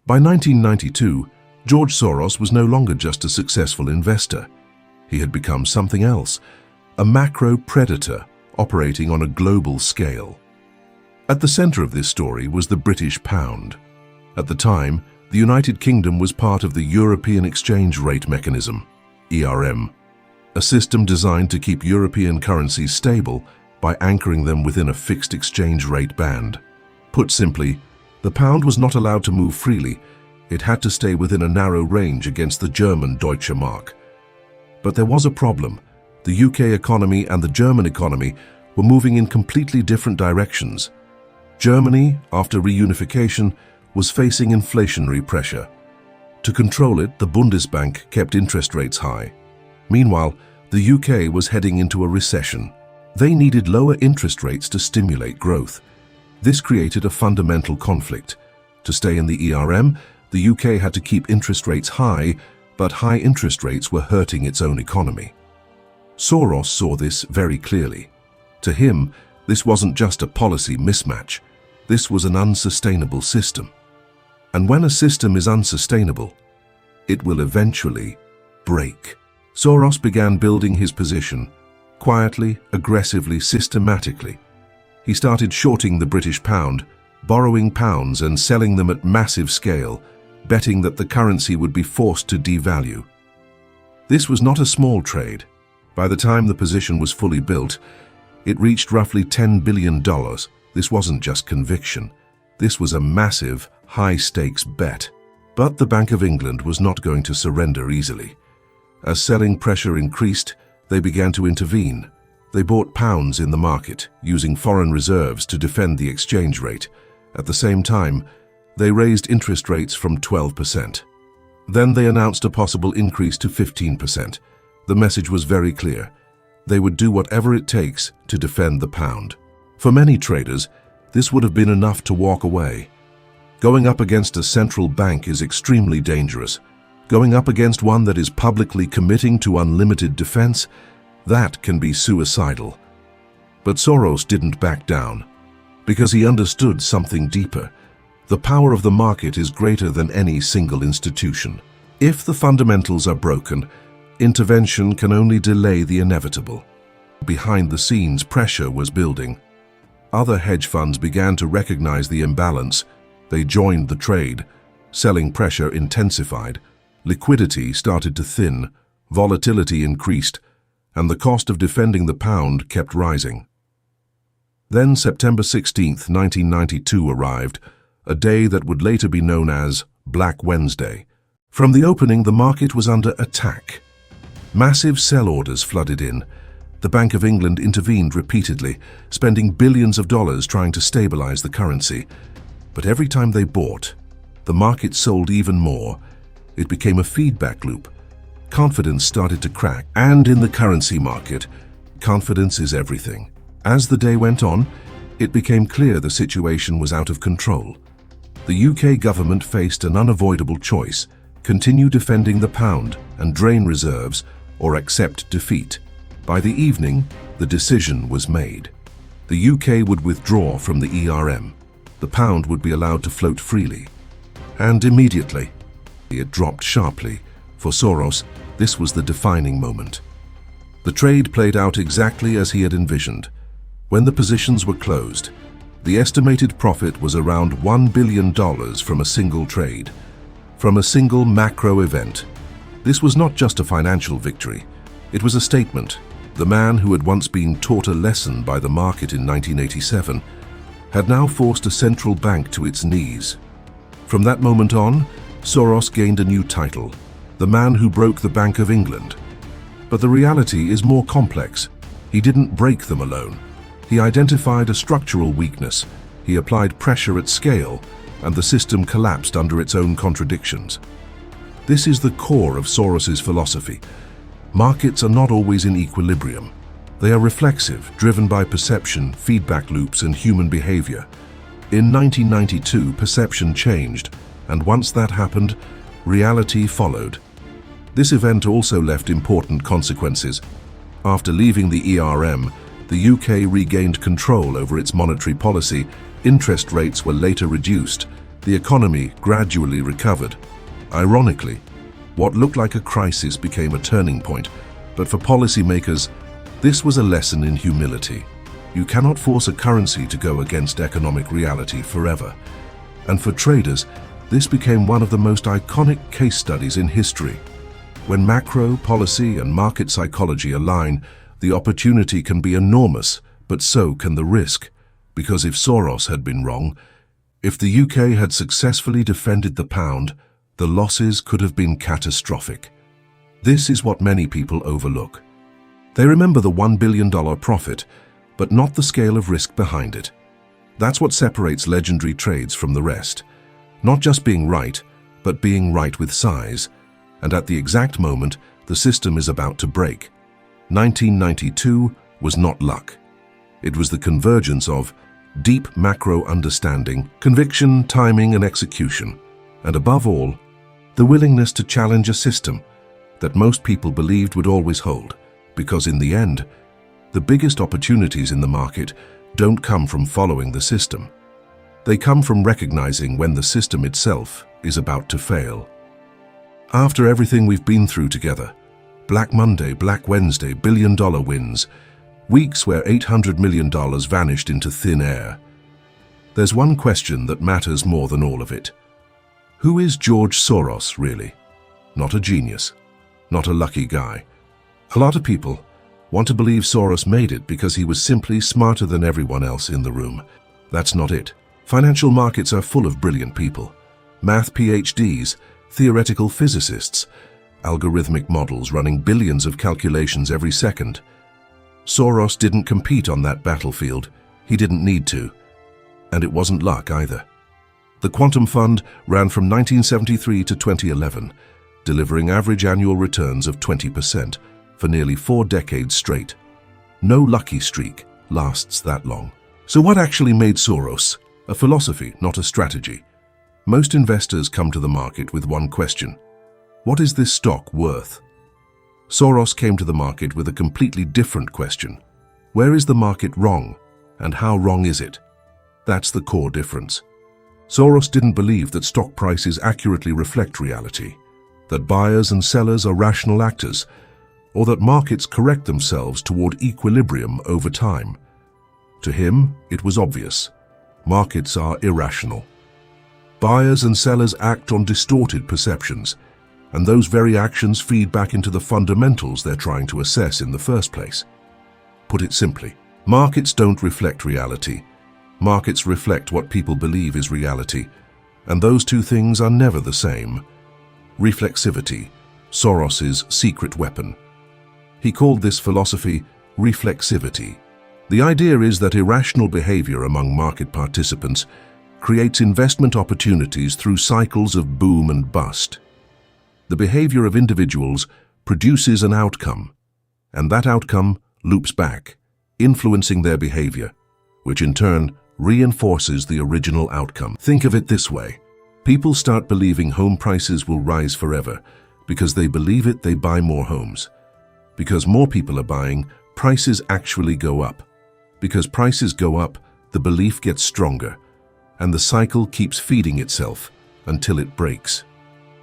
By 1992, George Soros was no longer just a successful investor. He had become something else, a macro predator operating on a global scale. At the center of this story was the British pound. At the time, the United Kingdom was part of the European Exchange Rate Mechanism, ERM, a system designed to keep European currencies stable by anchoring them within a fixed exchange rate band. Put simply, the pound was not allowed to move freely. It had to stay within a narrow range against the German Deutsche Mark. But there was a problem. The UK economy and the German economy were moving in completely different directions. Germany, after reunification, was facing inflationary pressure. To control it, the Bundesbank kept interest rates high. Meanwhile, the UK was heading into a recession. They needed lower interest rates to stimulate growth. This created a fundamental conflict. To stay in the ERM, the UK had to keep interest rates high, but high interest rates were hurting its own economy. Soros saw this very clearly. To him, this wasn't just a policy mismatch. This was an unsustainable system. And when a system is unsustainable, it will eventually break. Soros began building his position, quietly, aggressively, systematically. He started shorting the British pound, borrowing pounds and selling them at massive scale, betting that the currency would be forced to devalue. This was not a small trade. By the time the position was fully built, it reached roughly $10 billion. This wasn't just conviction. This was a massive, high-stakes bet. But the Bank of England was not going to surrender easily. As selling pressure increased, they began to intervene. They bought pounds in the market, using foreign reserves to defend the exchange rate. At the same time, they raised interest rates from 12%. Then they announced a possible increase to 15%. The message was very clear. They would do whatever it takes to defend the pound. For many traders, this would have been enough to walk away. Going up against a central bank is extremely dangerous. Going up against one that is publicly committing to unlimited defense, that can be suicidal. But Soros didn't back down, because he understood something deeper. The power of the market is greater than any single institution. If the fundamentals are broken, intervention can only delay the inevitable. Behind the scenes, pressure was building. Other hedge funds began to recognize the imbalance. They joined the trade. Selling pressure intensified. Liquidity started to thin. Volatility increased. And the cost of defending the pound kept rising. Then September 16, 1992 arrived, a day that would later be known as Black Wednesday. From the opening, the market was under attack. Massive sell orders flooded in. The Bank of England intervened repeatedly, spending billions of dollars trying to stabilize the currency. But every time they bought, the market sold even more. It became a feedback loop. Confidence started to crack, and in the currency market, confidence is everything. As the day went on, it became clear the situation was out of control. The UK government faced an unavoidable choice: continue defending the pound and drain reserves, or accept defeat. By the evening, the decision was made. The UK would withdraw from the ERM. The pound would be allowed to float freely. And immediately, it dropped sharply. For Soros, this was the defining moment. The trade played out exactly as he had envisioned. When the positions were closed, the estimated profit was around $1 billion from a single trade, from a single macro event. This was not just a financial victory. It was a statement. The man who had once been taught a lesson by the market in 1987 had now forced a central bank to its knees. From that moment on, Soros gained a new title: the man who broke the Bank of England. But the reality is more complex. He didn't break them alone. He identified a structural weakness. He applied pressure at scale, and the system collapsed under its own contradictions. This is the core of Soros's philosophy. Markets are not always in equilibrium. They are reflexive, driven by perception, feedback loops, and human behavior. In 1992, perception changed, and once that happened, reality followed. This event also left important consequences. After leaving the ERM, the UK regained control over its monetary policy. Interest rates were later reduced. The economy gradually recovered. Ironically, what looked like a crisis became a turning point, but for policymakers, this was a lesson in humility. You cannot force a currency to go against economic reality forever. And for traders, this became one of the most iconic case studies in history. When macro, policy, and market psychology align, the opportunity can be enormous, but so can the risk. Because if Soros had been wrong, if the UK had successfully defended the pound, the losses could have been catastrophic. This is what many people overlook. They remember the $1 billion profit, but not the scale of risk behind it. That's what separates legendary trades from the rest. Not just being right, but being right with size. And at the exact moment, the system is about to break. 1992 was not luck. It was the convergence of deep macro understanding, conviction, timing, and execution. And above all, the willingness to challenge a system that most people believed would always hold. Because in the end, the biggest opportunities in the market don't come from following the system. They come from recognizing when the system itself is about to fail. After everything we've been through together, Black Monday, Black Wednesday, billion-dollar wins, weeks where $800 million vanished into thin air, there's one question that matters more than all of it. Who is George Soros, really? Not a genius, not a lucky guy. A lot of people want to believe Soros made it because he was simply smarter than everyone else in the room. That's not it. Financial markets are full of brilliant people. Math PhDs, theoretical physicists, algorithmic models running billions of calculations every second. Soros didn't compete on that battlefield. He didn't need to. And it wasn't luck either. The quantum fund ran from 1973 to 2011, delivering average annual returns of 20% for nearly 4 decades straight. No lucky streak lasts that long. So what actually made Soros? A philosophy, not a strategy. Most investors come to the market with one question: what is this stock worth? Soros came to the market with a completely different question. Where is the market wrong, and how wrong is it? That's the core difference. Soros didn't believe that stock prices accurately reflect reality, that buyers and sellers are rational actors, or that markets correct themselves toward equilibrium over time. To him, it was obvious. Markets are irrational. Buyers and sellers act on distorted perceptions, and those very actions feed back into the fundamentals they're trying to assess in the first place. Put it simply, markets don't reflect reality. Markets reflect what people believe is reality, and those two things are never the same. Reflexivity, Soros's secret weapon. He called this philosophy reflexivity. The idea is that irrational behavior among market participants creates investment opportunities through cycles of boom and bust. The behavior of individuals produces an outcome, and that outcome loops back, influencing their behavior, which in turn reinforces the original outcome. Think of it this way. People start believing home prices will rise forever. Because they believe it, they buy more homes. Because more people are buying, prices actually go up. Because prices go up, the belief gets stronger, and the cycle keeps feeding itself until it breaks.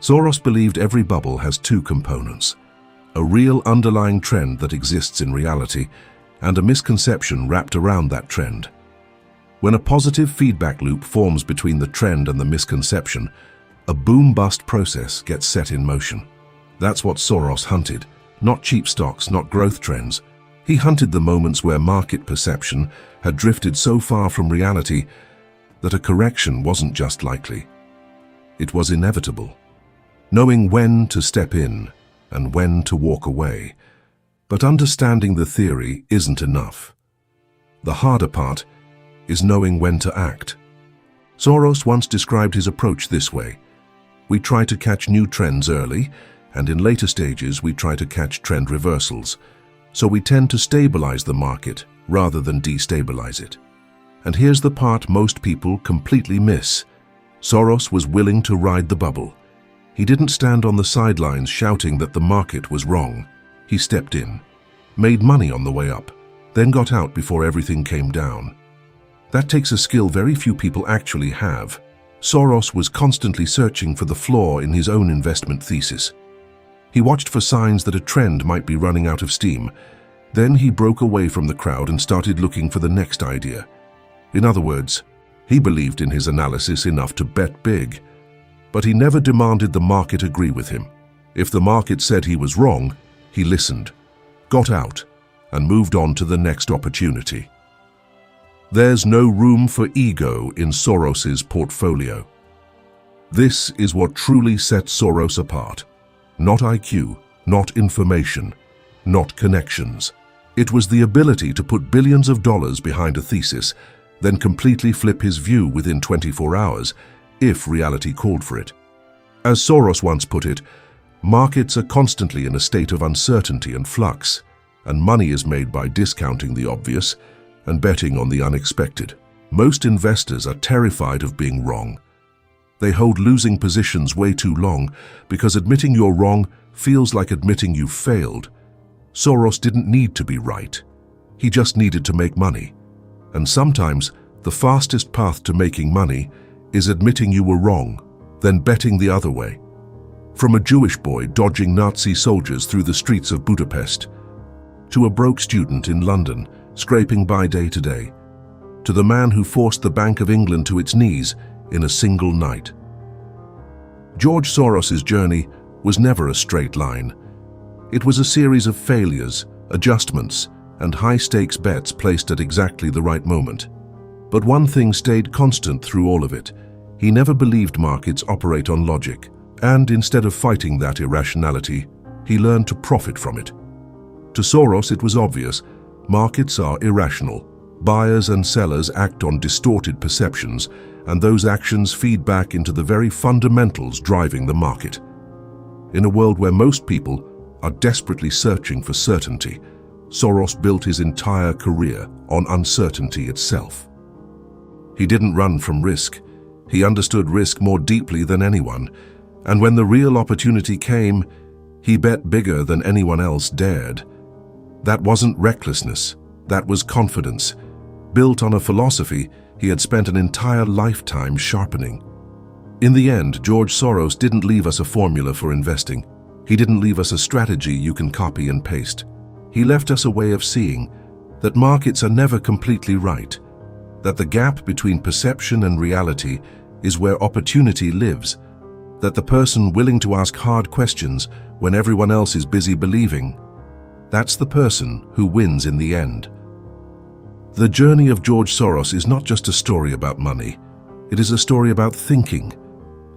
Soros believed every bubble has two components: a real underlying trend that exists in reality, and a misconception wrapped around that trend. When a positive feedback loop forms between the trend and the misconception, a boom-bust process gets set in motion. That's what Soros hunted. Not cheap stocks, not growth trends. He hunted the moments where market perception had drifted so far from reality that a correction wasn't just likely. It was inevitable. Knowing when to step in and when to walk away. But understanding the theory isn't enough. The harder part is knowing when to act. Soros once described his approach this way: we try to catch new trends early, and in later stages we try to catch trend reversals. So we tend to stabilize the market rather than destabilize it. And here's the part most people completely miss. Soros was willing to ride the bubble. He didn't stand on the sidelines shouting that the market was wrong. He stepped in, made money on the way up, then got out before everything came down. That takes a skill very few people actually have. Soros was constantly searching for the flaw in his own investment thesis. He watched for signs that a trend might be running out of steam. Then he broke away from the crowd and started looking for the next idea. In other words, he believed in his analysis enough to bet big. But he never demanded the market agree with him. If the market said he was wrong, he listened, got out, and moved on to the next opportunity. There's no room for ego in Soros's portfolio. This is what truly sets Soros apart. Not IQ, not information, not connections. It was the ability to put billions of dollars behind a thesis, then completely flip his view within 24 hours, if reality called for it. As Soros once put it, markets are constantly in a state of uncertainty and flux, and money is made by discounting the obvious and betting on the unexpected. Most investors are terrified of being wrong. They hold losing positions way too long because admitting you're wrong feels like admitting you failed. Soros didn't need to be right. He just needed to make money. And sometimes the fastest path to making money is admitting you were wrong, then betting the other way. From a Jewish boy dodging Nazi soldiers through the streets of Budapest, to a broke student in London scraping by day to day, to the man who forced the Bank of England to its knees in a single night. George Soros's journey was never a straight line. It was a series of failures, adjustments, and high-stakes bets placed at exactly the right moment. But one thing stayed constant through all of it. He never believed markets operate on logic, and instead of fighting that irrationality, he learned to profit from it. To Soros, it was obvious. Markets are irrational. Buyers and sellers act on distorted perceptions, and those actions feed back into the very fundamentals driving the market. In a world where most people are desperately searching for certainty, Soros built his entire career on uncertainty itself. He didn't run from risk. He understood risk more deeply than anyone, and when the real opportunity came, he bet bigger than anyone else dared. That wasn't recklessness, that was confidence, built on a philosophy he had spent an entire lifetime sharpening. In the end, George Soros didn't leave us a formula for investing. He didn't leave us a strategy you can copy and paste. He left us a way of seeing that markets are never completely right, that the gap between perception and reality is where opportunity lives, that the person willing to ask hard questions when everyone else is busy believing, that's the person who wins in the end. The journey of George Soros is not just a story about money. It is a story about thinking,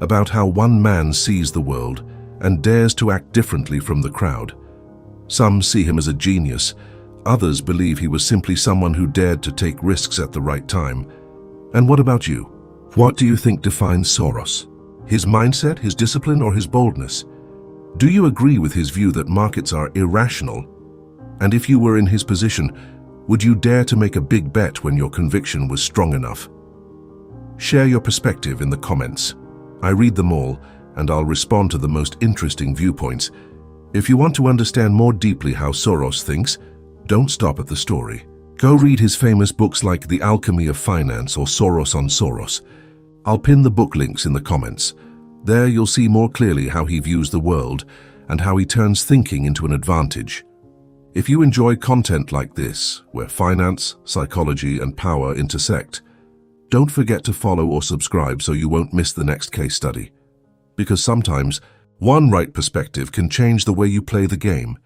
about how one man sees the world and dares to act differently from the crowd. Some see him as a genius. Others believe he was simply someone who dared to take risks at the right time. And what about you? What do you think defines Soros? His mindset, his discipline, or his boldness? Do you agree with his view that markets are irrational? And if you were in his position, would you dare to make a big bet when your conviction was strong enough? Share your perspective in the comments. I read them all, and I'll respond to the most interesting viewpoints. If you want to understand more deeply how Soros thinks, don't stop at the story. Go read his famous books like The Alchemy of Finance or Soros on Soros. I'll pin the book links in the comments. There you'll see more clearly how he views the world and how he turns thinking into an advantage. If you enjoy content like this, where finance, psychology, and power intersect, don't forget to follow or subscribe so you won't miss the next case study. Because sometimes, one right perspective can change the way you play the game.